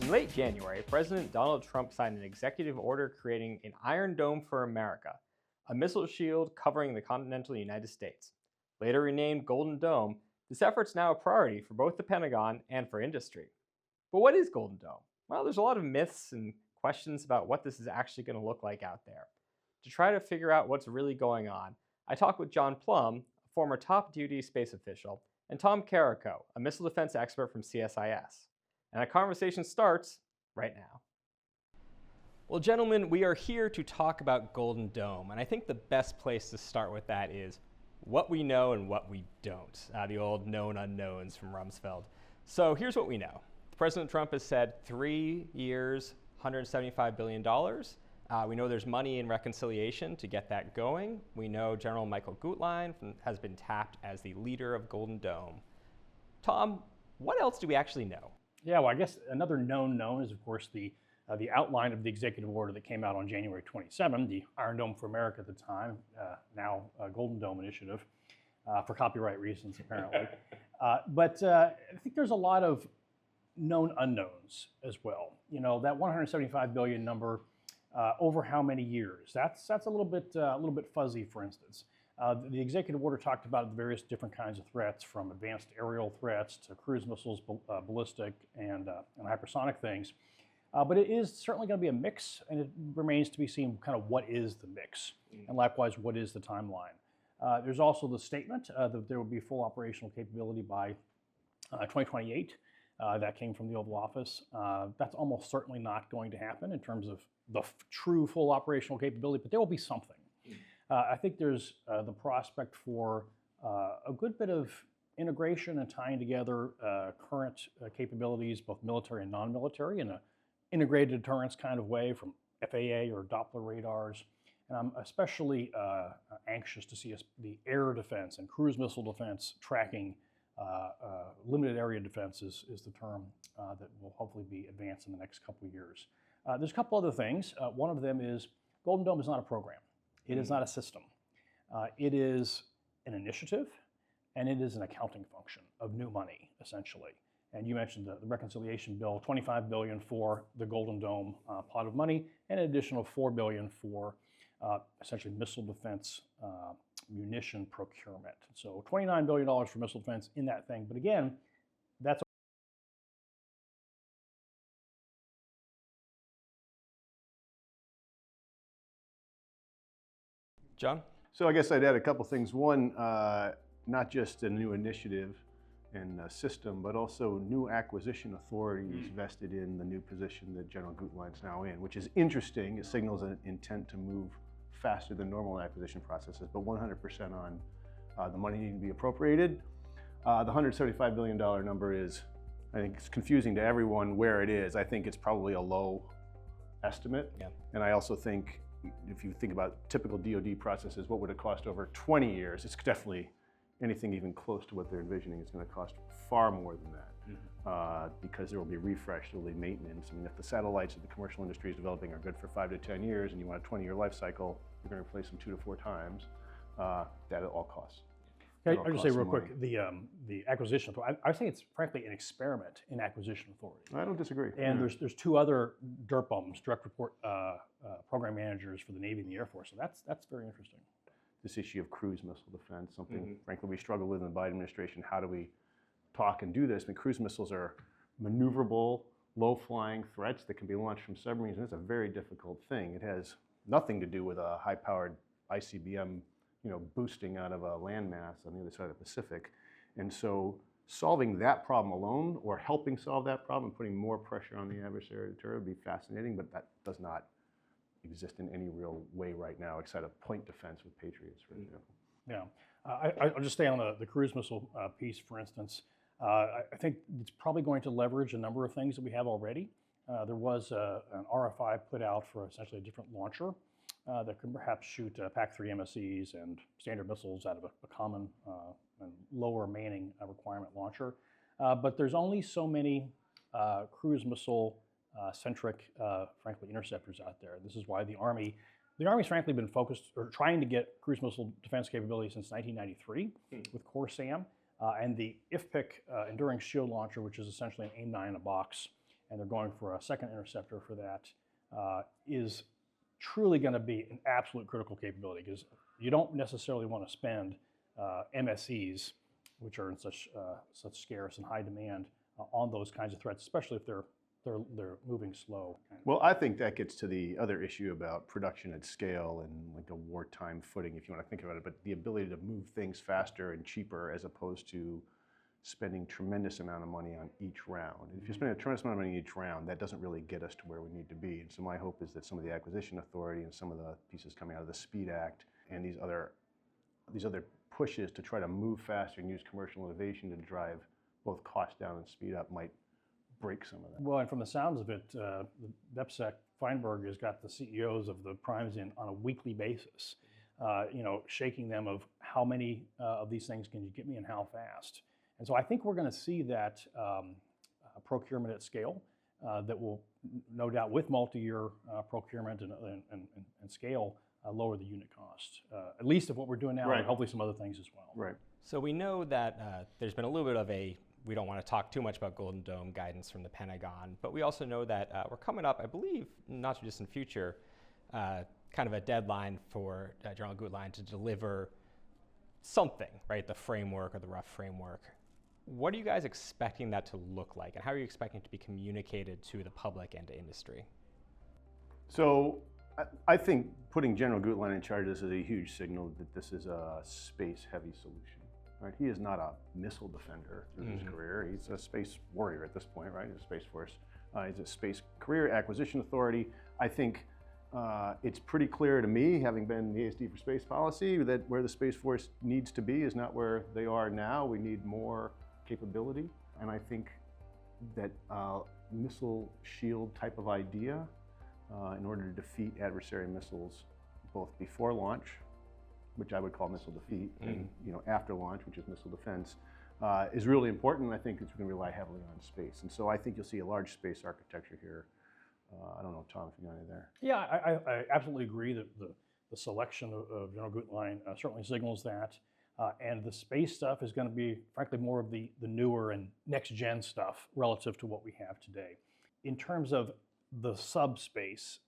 In late January, President Donald Trump signed an executive order creating an Iron Dome for America, a missile shield covering the continental United States. Later renamed Golden Dome, this effort's now a priority for both the Pentagon and for industry. But what is Golden Dome? Well, there's a lot of myths and questions about what this is actually going to look like out there. To try to figure out what's really going on, I talked with John Plumb, a former top-duty space official, and Tom Karako, a missile defense expert from CSIS. And our conversation starts right now. Well, gentlemen, we are here to talk about Golden Dome, and I think the best place to start with that is what we know and what we don't, the old known unknowns from Rumsfeld. So here's what we know. President Trump has said 3 years, $175 billion. We know there's money in reconciliation to get that going. We know General Michael Gutlein has been tapped as the leader of Golden Dome. Tom, what else do we actually know? Yeah, well, I guess another known is, of course, the outline of the executive order that came out on January 27, the Iron Dome for America at the time, now Golden Dome Initiative, for copyright reasons, apparently. But I think there's a lot of known unknowns as well. You know, that 175 billion number, over how many years? That's a little bit fuzzy, for instance. The executive order talked about the various different kinds of threats, from advanced aerial threats to cruise missiles, ballistic, and hypersonic things. But it is certainly going to be a mix, and it remains to be seen kind of what is the mix, and likewise, what is the timeline. There's also the statement that there will be full operational capability by 2028. That came from the Oval Office. That's almost certainly not going to happen in terms of the true full operational capability, but there will be something. I think there's the prospect for a good bit of integration and tying together current capabilities, both military and non-military, in an integrated deterrence kind of way, from FAA or Doppler radars. And I'm especially anxious to see the air defense and cruise missile defense tracking. Limited area defense is the term that will hopefully be advanced in the next couple of years. There's a couple other things. One of them is Golden Dome is not a program. It is not a system. It is an initiative, and it is an accounting function of new money, essentially. And you mentioned the reconciliation bill, $25 billion for the Golden Dome pot of money, and an additional $4 billion for essentially missile defense munition procurement. So $29 billion for missile defense in that thing. But again, that's John? So I guess I'd add a couple things. One, not just a new initiative and system, but also new acquisition authorities vested in the new position that General Gutlein's now in, which is interesting. It signals an intent to move faster than normal acquisition processes, but 100% on the money needing to be appropriated. The $175 billion number is, I think it's confusing to everyone where it is. I think it's probably a low estimate. Yeah. And I also think, if you think about typical DoD processes, what would it cost over 20 years? It's definitely anything even close to what they're envisioning is going to cost far more than that, because there will be refresh, there will be maintenance. I mean, if the satellites that the commercial industry is developing are good for 5 to 10 years and you want a 20-year life cycle, you're going to replace them 2 to 4 times. That at all costs. I'll just say real quick, the acquisition authority, I think it's frankly an experiment in acquisition authority. I don't disagree. And there's 2 other DRPMs, direct report program managers for the Navy and the Air Force. So that's very interesting. This issue of cruise missile defense, something frankly we struggle with in the Biden administration. How do we talk and do this? I mean, cruise missiles are maneuverable, low-flying threats that can be launched from submarines, and it's a very difficult thing. It has nothing to do with a high-powered ICBM, boosting out of a landmass on the other side of the Pacific. And so solving that problem alone, or helping solve that problem, putting more pressure on the adversary would be fascinating, but that does not exist in any real way right now, except a point defense with Patriots, for example. Yeah, I'll just stay on the cruise missile piece, for instance. I think it's probably going to leverage a number of things that we have already. There was an RFI put out for essentially a different launcher that could perhaps shoot PAC-3 MSEs and standard missiles out of a common and lower manning requirement launcher. But there's only so many cruise missile centric, frankly, interceptors out there. This is why the Army's frankly been focused or trying to get cruise missile defense capability since 1993 with CORSAM, and the IFPC Enduring Shield Launcher, which is essentially an AIM-9 in a box, and they're going for a second interceptor for that, is truly going to be an absolute critical capability, because you don't necessarily want to spend MSEs, which are in such scarce and high demand, on those kinds of threats, especially if they're moving slow. Well, I think that gets to the other issue about production at scale and like a wartime footing, if you want to think about it, but the ability to move things faster and cheaper as opposed to spending tremendous amount of money on each round. And if you're spending a tremendous amount of money on each round, that doesn't really get us to where we need to be. And so my hope is that some of the acquisition authority and some of the pieces coming out of the SPEED Act and these other pushes to try to move faster and use commercial innovation to drive both cost down and speed up might break some of that. Well, and from the sounds of it, the DepSec Feinberg has got the CEOs of the primes in on a weekly basis, shaking them of how many of these things can you get me and how fast. And so I think we're going to see that procurement at scale that will, no doubt, with multi-year procurement and scale, lower the unit cost, at least of what we're doing now, Right. and hopefully some other things as well. Right. So we know that there's been a little bit of we don't want to talk too much about Golden Dome guidance from the Pentagon, but we also know that we're coming up, I believe, not too distant future, kind of a deadline for General Gutlein to deliver something, right? The framework or the rough framework. What are you guys expecting that to look like, and how are you expecting it to be communicated to the public and to industry? So I think putting General Gutlein in charge of this is a huge signal that this is a space-heavy solution. Right? He is not a missile defender through his career. He's a space warrior at this point, right? He's a Space Force. He's a space career acquisition authority. I think it's pretty clear to me, having been the ASD for space policy, that where the Space Force needs to be is not where they are now. We need more capability. And I think that missile shield type of idea, in order to defeat adversary missiles both before launch, which I would call missile defeat, and after launch, which is missile defense, is really important. And I think it's going to rely heavily on space. And so I think you'll see a large space architecture here. I don't know, Tom, if you got any there. Yeah, I absolutely agree that the selection of General Gutlein certainly signals that. And the space stuff is going to be, frankly, more of the newer and next-gen stuff relative to what we have today. In terms of the subspace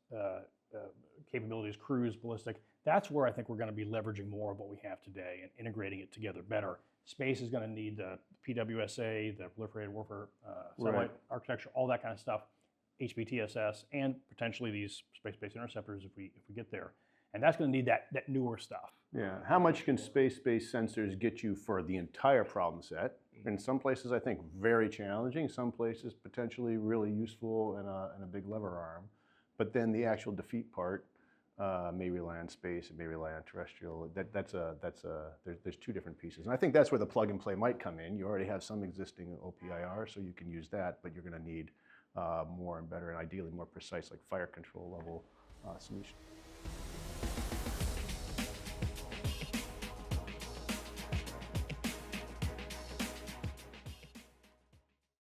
capabilities, cruise, ballistic, that's where I think we're going to be leveraging more of what we have today and integrating it together better. Space is going to need the PWSA, the Proliferated Warfare Satellite Architecture, all that kind of stuff, HBTSS, and potentially these space-based interceptors if we get there. And that's going to need that newer stuff. Yeah, how much can space-based sensors get you for the entire problem set? In some places, I think very challenging. Some places potentially really useful and a big lever arm. But then the actual defeat part may rely on space, it may rely on terrestrial. There's two different pieces. And I think that's where the plug and play might come in. You already have some existing OPIR, so you can use that, but you're going to need more and better and ideally more precise, like fire control level solution.